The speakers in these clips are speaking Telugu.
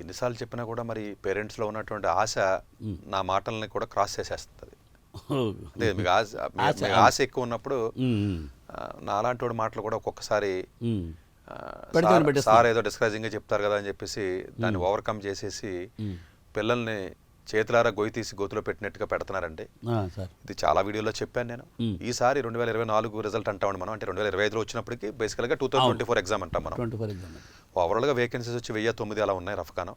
ఎన్నిసార్లు చెప్పినా కూడా మరి పేరెంట్స్లో ఉన్నటువంటి ఆశ నా మాటల్ని కూడా క్రాస్ చేసేస్తుంది. అంటే మీకు ఆశ ఎక్కువ ఉన్నప్పుడు నా అలాంటి వాడి మాటలు కూడా ఒక్కొక్కసారి సార్ ఏదో డిస్కరేజింగ్గా చెప్తారు కదా అని చెప్పేసి దాన్ని ఓవర్కమ్ చేసేసి పిల్లల్ని చేతులారా గొయ్యి తీసి గోతులో పెట్టినట్టుగా పెడుతున్నారండి. ఇది చాలా వీడియోలో చెప్పాను నేను. ఈసారి 2024 రిజల్ట్ అంటామండి మనం. అంటే 2025లో వచ్చినప్పటికీ బేసికల్గా 2024 ఎగ్జామ్ అంటాం మనం. ఓవరాల్గా వేకెన్సీస్ వచ్చి 1009 అలా ఉన్నాయి రఫ్గాను.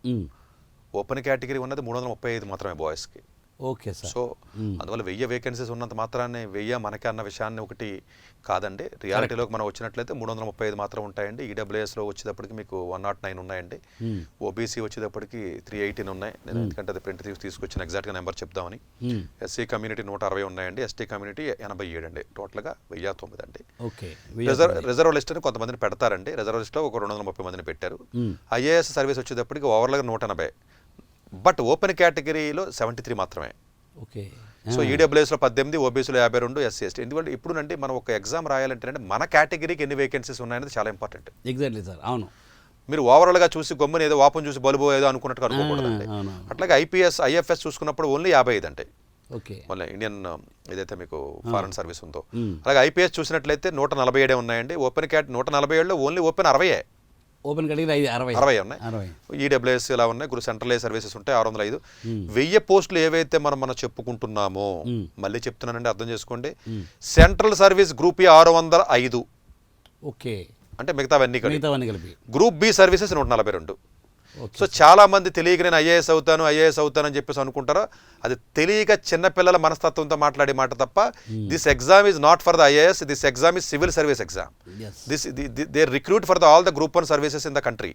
ఓపెన్ కేటగిరీ ఉన్నది 335 మాత్రమే బాయ్స్కి. Okay sir. సో అందువల్ల 1000 వేకెన్సీస్ ఉన్నంత మాత్రాన్ని 1000 మనకి అన్న విషయాన్ని ఒకటి కాదండి. రియాలిటీలోకి మనం వచ్చినట్లయితే 335 మాత్రం ఉంటాయండి. ఈడబ్ల్యూఎస్లో వచ్చేటప్పటికి మీకు 109 ఉన్నాయండి. ఓబీసీ వచ్చేటప్పటికి 318 ఉన్నాయి. నేను ఎందుకంటే అది ప్రింట్ తీసుకొచ్చిన ఎగ్జాక్ట్గా నెంబర్ చెప్దామని. ఎస్సీ కమ్యూనిటీ 160 ఉన్నాయండి. ఎస్టీ కమ్యూనిటీ 87 అండి. టోటల్గా 1009 అండి. రిజర్వ్ లిస్ట్ అని కొంతమందిని పెడతారండి. రిజర్వ్ లిస్ట్లో ఒక 230 మందిని పెట్టారు. ఐఏఎస్ సర్వీస్ వచ్చేటప్పటికి ఓవర్గా 180. బట్ ఓపెన్ కేటగిరీలో 73 మాత్రమే. ఓకే. సో ఈడబ్ల్యూఎస్లో 18, ఓబీసీలో 52, ఎస్సీ ఎస్టీ. ఎందుకంటే ఇప్పుడు అంటే మనం ఒక ఎగ్జామ్ రాయాలంటే మన కేటగిరీకి ఎన్ని వేకెన్సీస్ ఉన్నాయనేది చాలా ఇంపార్టెంట్. Exactly sir. అవును. మీరు ఓవరాల్గా చూసి గమ్మున ఏదో వాపం చూసి బలుబో ఏదో అనుకున్నట్టుగా అనుకోకూడదండి. అట్లాగే ఐఎఫ్ఎస్ చూసుకున్నప్పుడు ఓన్లీ 55 అంటే ఓకే. మళ్ళీ ఇండియన్ ఏదైతే మీకు ఫారెన్ సర్వీస్ ఉందో. అలాగే ఐపీఎస్ చూసినట్లయితే 147 ఉన్నాయండి. ఓపెన్ కేటగిరీ 147లో ఓన్లీ ఓపెన్ 60. ఓపెన్ కేటగిరీ 60 ఉన్నాయి. ఈడబ్ల్యూఎస్ ఇలా ఉన్నాయి. సెంట్రల్ సర్వీసెస్ ఉంటాయి 605. 1000 పోస్టులు ఏవైతే మనం చెప్పుకుంటున్నామో మళ్ళీ చెప్తున్నానండి, అర్థం చేసుకోండి. Central service group A 605. Okay. అంటే మిగతావన్నీ కలిపి. Group B services 142. సో చాలా మంది తెలియక నేను ఐఏఎస్ అవుతానని చెప్పేసి అనుకుంటారో అది తెలియక చిన్నపిల్లల మనస్తత్వంతో మాట్లాడే మాట తప్ప. This exam is not for the IAS, this exam is civil service exam. They recruit for the all the group 1 services in the country.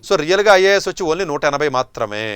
So రియల్గా ఐఏఎస్ వచ్చి ఓన్లీ 180 మాత్రమే.